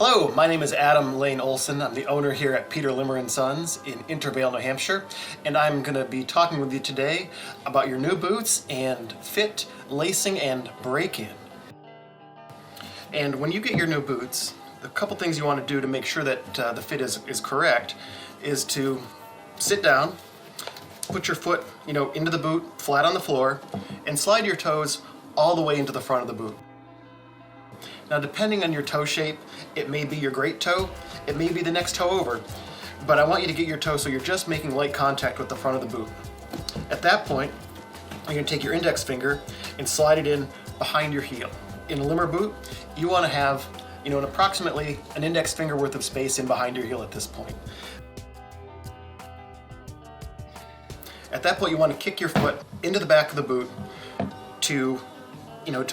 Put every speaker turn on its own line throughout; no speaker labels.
Hello, my name is Adam Lane Olson. I'm the owner here at Peter Limmer & Sons in Intervale, New Hampshire, and I'm going to be talking with you today about your new boots and fit, lacing, and break-in. And when you get your new boots, a couple things you want to do to make sure that the fit is correct is to sit down, put your foot into the boot, flat on the floor, and slide your toes all the way into the front of the boot. Now, depending on your toe shape, it may be your great toe, it may be the next toe over, but I want you to get your toe so you're just making light contact with the front of the boot. At that point, you're going to take your index finger and slide it in behind your heel. In a Limmer boot, you want to have approximately an index finger worth of space in behind your heel at this point. At that point, you want to kick your foot into the back of the boot to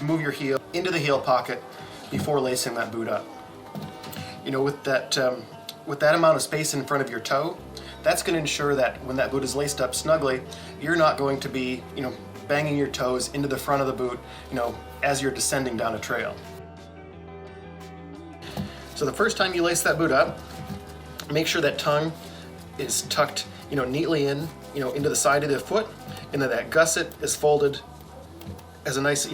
move your heel into the heel pocket before lacing that boot up. With that amount of space in front of your toe, that's going to ensure that when that boot is laced up snugly, you're not going to be, banging your toes into the front of the boot, as you're descending down a trail. So the first time you lace that boot up, make sure that tongue is tucked, neatly into the side of the foot, and that gusset is folded as a nice,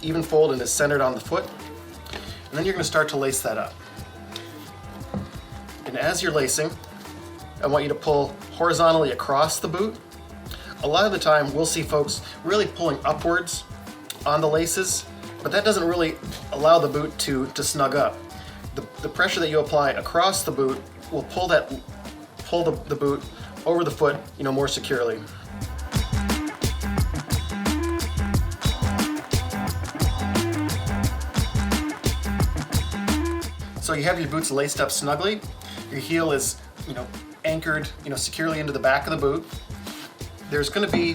even fold and is centered on the foot. And then you're going to start to lace that up. And as you're lacing, I want you to pull horizontally across the boot. A lot of the time we'll see folks really pulling upwards on the laces, but that doesn't really allow the boot to snug up. The pressure that you apply across the boot will pull the boot over the foot, more securely. So you have your boots laced up snugly. Your heel is, anchored, securely into the back of the boot. There's going to be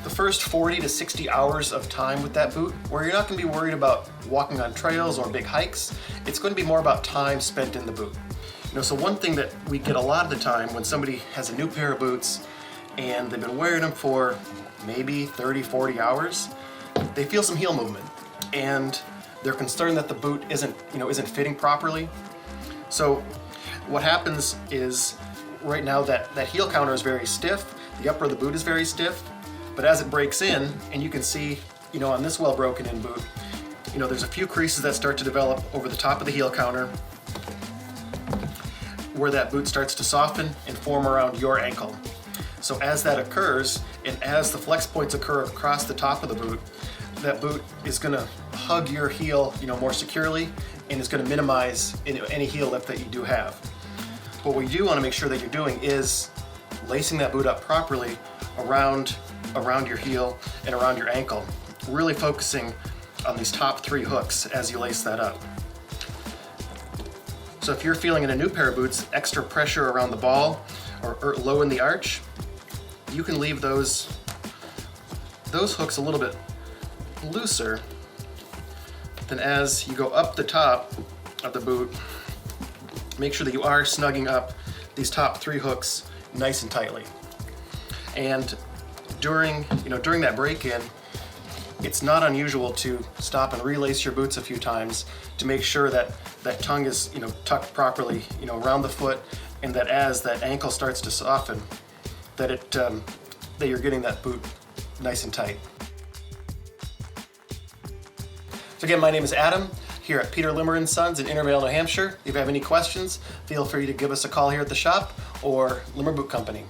the first 40 to 60 hours of time with that boot where you're not going to be worried about walking on trails or big hikes. It's going to be more about time spent in the boot. So one thing that we get a lot of the time when somebody has a new pair of boots and they've been wearing them for maybe 30, 40 hours, they feel some heel movement and they're concerned that the boot isn't fitting properly. So what happens is right now that heel counter is very stiff, the upper of the boot is very stiff, but as it breaks in, and you can see, on this well broken in boot, there's a few creases that start to develop over the top of the heel counter where that boot starts to soften and form around your ankle. So as that occurs, and as the flex points occur across the top of the boot, that boot is going to hug your heel, more securely, and it's going to minimize any heel lift that you do have. What we do want to make sure that you're doing is lacing that boot up properly around your heel and around your ankle, really focusing on these top 3 hooks as you lace that up. So if you're feeling in a new pair of boots extra pressure around the ball or low in the arch, you can leave those hooks a little bit looser. Then as you go up the top of the boot, make sure that you are snugging up these top 3 hooks nice and tightly. And during that break-in, it's not unusual to stop and relace your boots a few times to make sure that that tongue is tucked properly around the foot, and that as that ankle starts to soften, that you're getting that boot nice and tight. So again, my name is Adam here at Peter Limmer & Sons in Intervale, New Hampshire. If you have any questions, feel free to give us a call here at the shop or Limmer Boot Company.